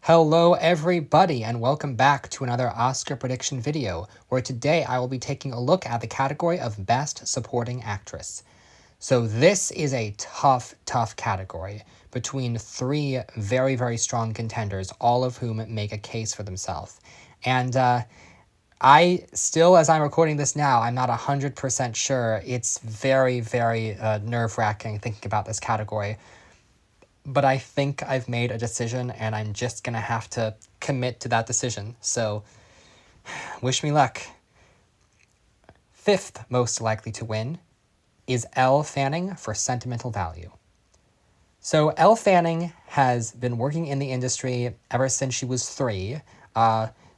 Hello everybody and welcome back to another Oscar prediction video, where today I will be taking a look at the category of Best Supporting Actress. So this is a tough category between three very strong contenders, all of whom make a case for themselves. And I still, as I'm recording this now, I'm not 100% sure. It's very nerve-wracking thinking about this category. But I think I've made a decision and I'm just gonna have to commit to that decision. So, wish me luck. Fifth most likely to win is Elle Fanning for Sentimental Value. So, Elle Fanning has been working in the industry ever since she was 3.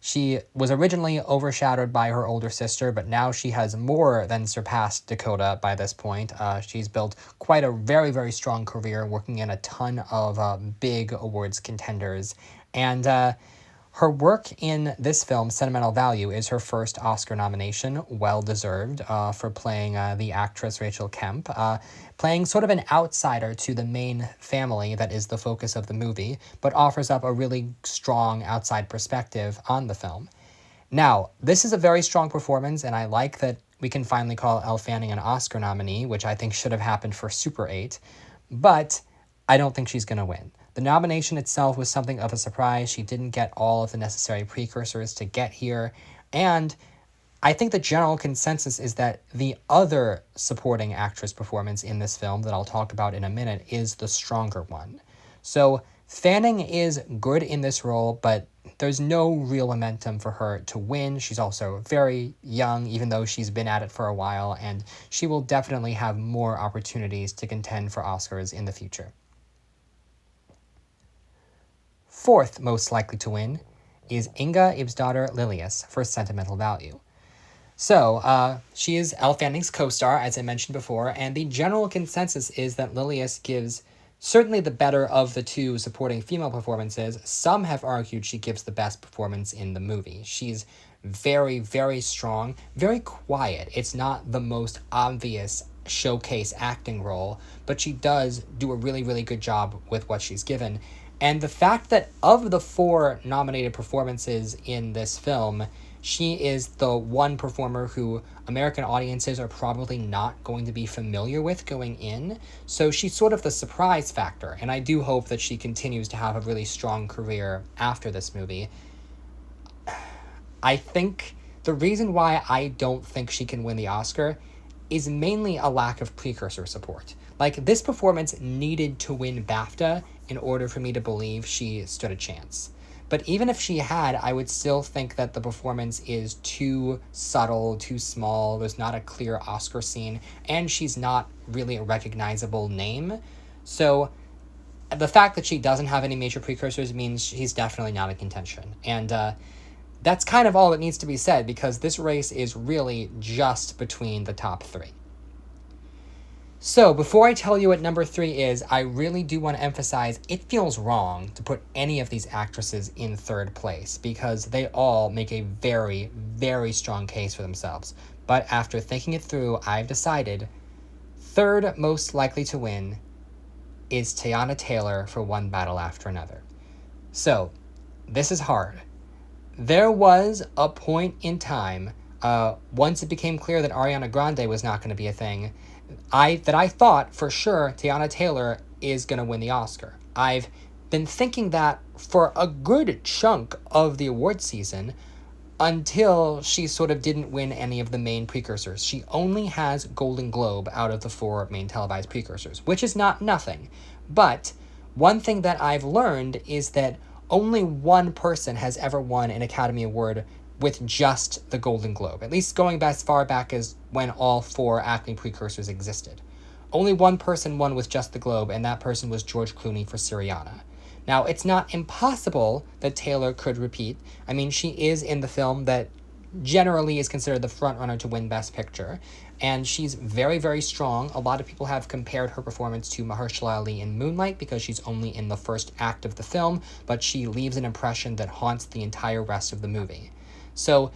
She was originally overshadowed by her older sister, but now she has more than surpassed Dakota by this point. She's built quite a very strong career, working in a ton of big awards contenders. And her work in this film, Sentimental Value, is her first Oscar nomination, well-deserved, for playing the actress Rachel Kemp, playing sort of an outsider to the main family that is the focus of the movie, but offers up a really strong outside perspective on the film. Now, this is a very strong performance, and I like that we can finally call Elle Fanning an Oscar nominee, which I think should have happened for Super 8, but I don't think she's going to win. The nomination itself was something of a surprise. She didn't get all of the necessary precursors to get here, and I think the general consensus is that the other supporting actress performance in this film that I'll talk about in a minute is the stronger one. So Fanning is good in this role, but there's no real momentum for her to win. She's also very young, even though she's been at it for a while, and she will definitely have more opportunities to contend for Oscars in the future. Fourth most likely to win is Inga Ibsdottir Lilius for Sentimental Value. So, she is Elle Fanning's co-star, as I mentioned before, and the general consensus is that Lilius gives certainly the better of the two supporting female performances. Some have argued she gives the best performance in the movie. She's very strong, very quiet. It's not the most obvious showcase acting role, but she does do a really good job with what she's given. And the fact that of the 4 nominated performances in this film, she is the one performer who American audiences are probably not going to be familiar with going in. So she's sort of the surprise factor, and I do hope that she continues to have a really strong career after this movie. I think the reason why I don't think she can win the Oscar is mainly a lack of precursor support. Like, this performance needed to win BAFTA in order for me to believe she stood a chance. But even if she had, I would still think that the performance is too subtle, too small, there's not a clear Oscar scene, and she's not really a recognizable name. So the fact that she doesn't have any major precursors means she's definitely not in contention. And that's kind of all that needs to be said, because this race is really just between the top 3. So, before I tell you what number 3 is, I really do want to emphasize it feels wrong to put any of these actresses in third place, because they all make a very strong case for themselves. But after thinking it through, I've decided third most likely to win is Teyana Taylor for One Battle After Another. So, this is hard. There was a point in time, once it became clear that Ariana Grande was not going to be a thing, I thought for sure Teyana Taylor is going to win the Oscar. I've been thinking that for a good chunk of the award season, until she sort of didn't win any of the main precursors. She only has Golden Globe out of the 4 main televised precursors, which is not nothing. But one thing that I've learned is that only one person has ever won an Academy Award with just the Golden Globe, at least going as far back as when all 4 acting precursors existed. Only one person won with just the Globe, and that person was George Clooney for Syriana. Now, it's not impossible that Taylor could repeat. I mean, she is in the film that generally is considered the frontrunner to win Best Picture, and she's very strong. A lot of people have compared her performance to Mahershala Ali in Moonlight because she's only in the first act of the film, but she leaves an impression that haunts the entire rest of the movie. So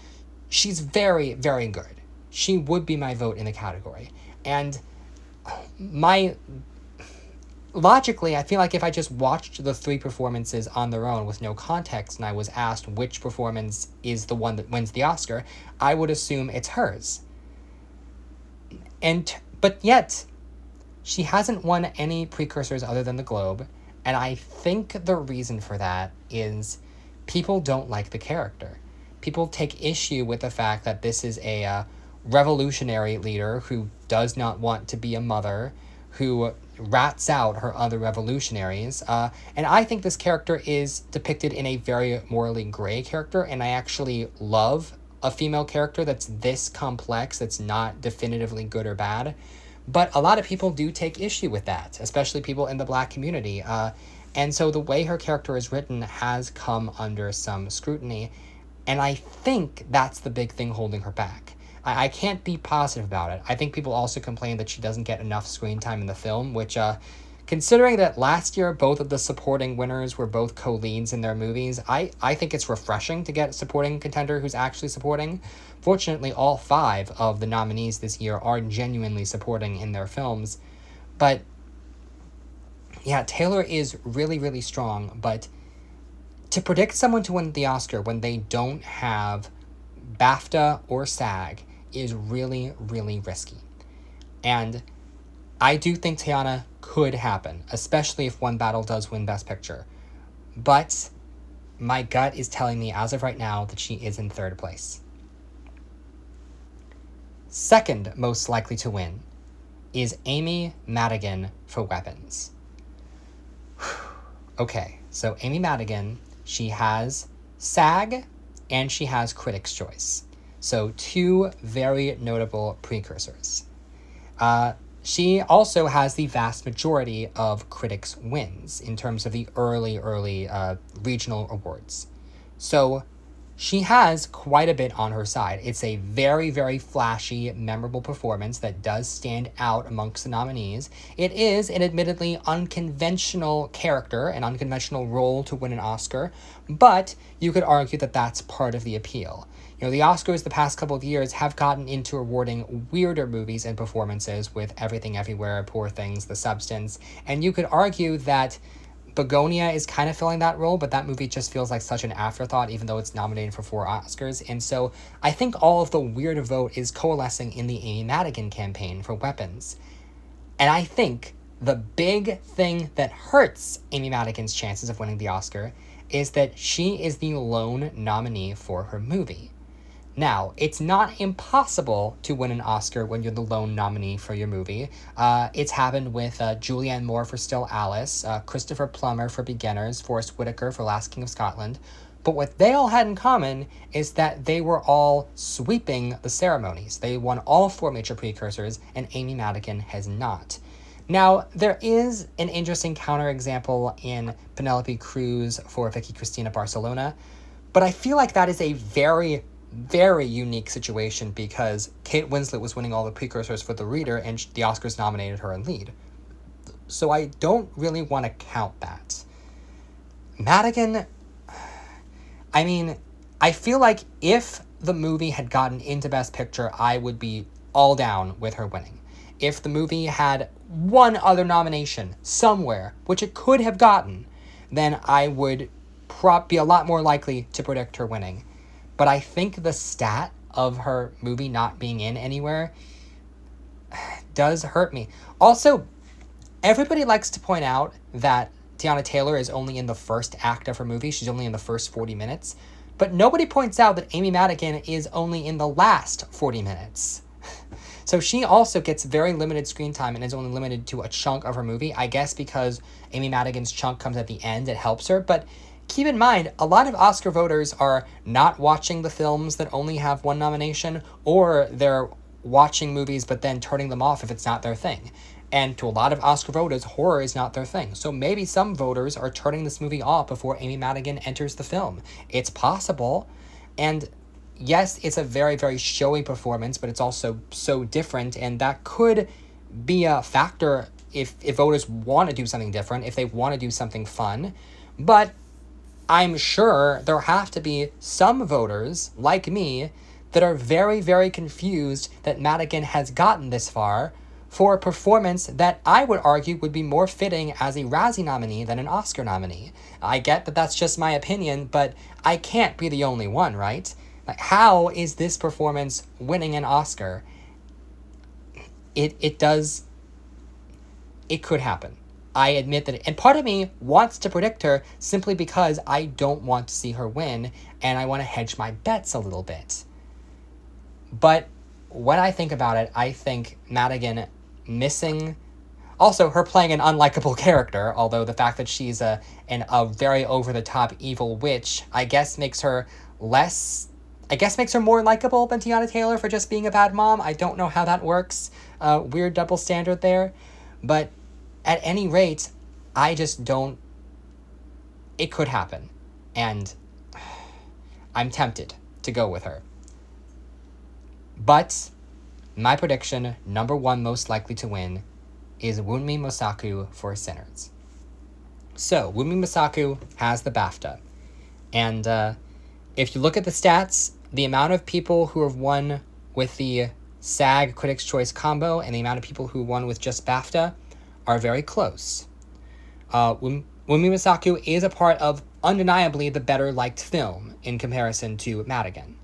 she's very good. She would be my vote in the category. And logically, I feel like if I just watched the 3 performances on their own with no context and I was asked which performance is the one that wins the Oscar, I would assume it's hers. But yet, she hasn't won any precursors other than the Globe, and I think the reason for that is people don't like the character. People take issue with the fact that this is a revolutionary leader who does not want to be a mother, who rats out her other revolutionaries. And I think this character is depicted in a very morally gray character, and I actually love a female character that's this complex, that's not definitively good or bad. But a lot of people do take issue with that, especially people in the Black community. And so the way her character is written has come under some scrutiny, and I think that's the big thing holding her back. I can't be positive about it. I think people also complain that she doesn't get enough screen time in the film, which, considering that last year both of the supporting winners were both co-leads in their movies, I think it's refreshing to get a supporting contender who's actually supporting. Fortunately, all 5 of the nominees this year are genuinely supporting in their films. But, yeah, Taylor is really, really strong, but to predict someone to win the Oscar when they don't have BAFTA or SAG is really, really risky. And I do think Tiana could happen, especially if One Battle does win Best Picture. But my gut is telling me as of right now that she is in 3rd place. Second most likely to win is Amy Madigan for Weapons. Okay, so Amy Madigan, she has SAG and she has Critics' Choice. So 2 very notable precursors. She also has the vast majority of critics' wins in terms of the early regional awards. So she has quite a bit on her side. It's a very, very flashy, memorable performance that does stand out amongst the nominees. It is an admittedly unconventional character, an unconventional role to win an Oscar, but you could argue that that's part of the appeal. You know, the Oscars the past couple of years have gotten into awarding weirder movies and performances with Everything Everywhere, Poor Things, The Substance, and you could argue that Begonia is kind of filling that role, but that movie just feels like such an afterthought, even though it's nominated for 4 Oscars. And so I think all of the weird vote is coalescing in the Amy Madigan campaign for Weapons. And I think the big thing that hurts Amy Madigan's chances of winning the Oscar is that she is the lone nominee for her movie. Now, it's not impossible to win an Oscar when you're the lone nominee for your movie. It's happened with Julianne Moore for Still Alice, Christopher Plummer for Beginners, Forrest Whitaker for Last King of Scotland. But what they all had in common is that they were all sweeping the ceremonies. They won all 4 major precursors, and Amy Madigan has not. Now, there is an interesting counterexample in Penelope Cruz for Vicky Cristina Barcelona, but I feel like that is a very, very unique situation because Kate Winslet was winning all the precursors for The Reader and the Oscars nominated her in lead. So I don't really want to count that. Madigan, I mean, I feel like if the movie had gotten into Best Picture, I would be all down with her winning. If the movie had one other nomination somewhere, which it could have gotten, then I would be a lot more likely to predict her winning. But I think the stat of her movie not being in anywhere does hurt me. Also, everybody likes to point out that Tiana Taylor is only in the first act of her movie. She's only in the first 40 minutes. But nobody points out that Amy Madigan is only in the last 40 minutes. So she also gets very limited screen time and is only limited to a chunk of her movie. I guess because Amy Madigan's chunk comes at the end, it helps her. But keep in mind, a lot of Oscar voters are not watching the films that only have one nomination, or they're watching movies but then turning them off if it's not their thing. And to a lot of Oscar voters, horror is not their thing. So maybe some voters are turning this movie off before Amy Madigan enters the film. It's possible. And yes, it's a very, very showy performance, but it's also so different, and that could be a factor if voters want to do something different, if they want to do something fun. But I'm sure there have to be some voters, like me, that are very, very confused that Madigan has gotten this far for a performance that I would argue would be more fitting as a Razzie nominee than an Oscar nominee. I get that that's just my opinion, but I can't be the only one, right? Like, how is this performance winning an Oscar? It could happen. I admit that, and part of me wants to predict her simply because I don't want to see her win, and I want to hedge my bets a little bit. But when I think about it, I think Madigan missing... Also, her playing an unlikable character, although the fact that she's a very over-the-top evil witch, I guess makes her more likable than Tiana Taylor for just being a bad mom. I don't know how that works. Weird double standard there. But at any rate, I just don't... It could happen. And I'm tempted to go with her. But my prediction, number one most likely to win, is Wunmi Mosaku for Sinners. So, Wunmi Mosaku has the BAFTA. And if you look at the stats, the amount of people who have won with the SAG Critics' Choice combo and the amount of people who won with just BAFTA are very close. Wunmi Mosaku is a part of, undeniably, the better-liked film in comparison to Madigan.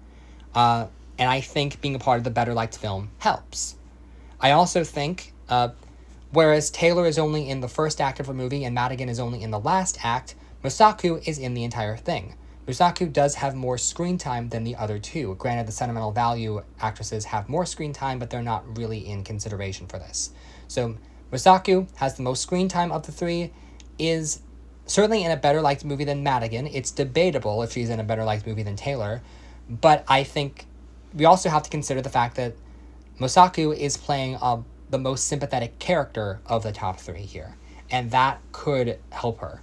And I think being a part of the better-liked film helps. I also think, whereas Taylor is only in the first act of a movie and Madigan is only in the last act, Mosaku is in the entire thing. Mosaku does have more screen time than the other two. Granted, the sentimental value actresses have more screen time, but they're not really in consideration for this. So Mosaku has the most screen time of the three, is certainly in a better-liked movie than Madigan. It's debatable if she's in a better-liked movie than Taylor, but I think we also have to consider the fact that Mosaku is playing the most sympathetic character of the top three here, and that could help her.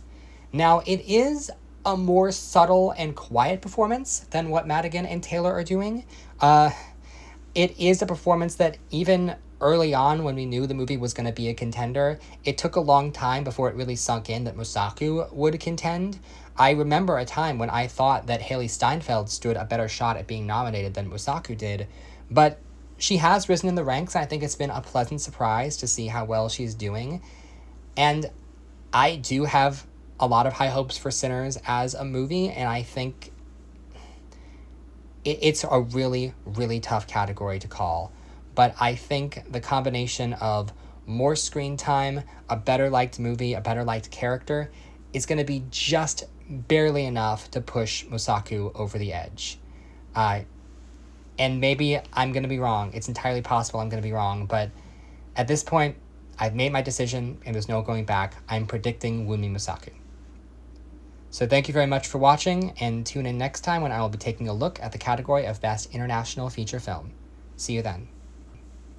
Now, it is a more subtle and quiet performance than what Madigan and Taylor are doing. It is a performance that even early on, when we knew the movie was going to be a contender, it took a long time before it really sunk in that Mosaku would contend. I remember a time when I thought that Haley Steinfeld stood a better shot at being nominated than Mosaku did, but she has risen in the ranks, and I think it's been a pleasant surprise to see how well she's doing. And I do have a lot of high hopes for Sinners as a movie, and I think it's a really, really tough category to call. But I think the combination of more screen time, a better-liked movie, a better-liked character, is going to be just barely enough to push Mosaku over the edge. And maybe I'm going to be wrong. It's entirely possible I'm going to be wrong, but at this point, I've made my decision, and there's no going back. I'm predicting Wunmi Mosaku. So thank you very much for watching, and tune in next time when I will be taking a look at the category of Best International Feature Film. See you then.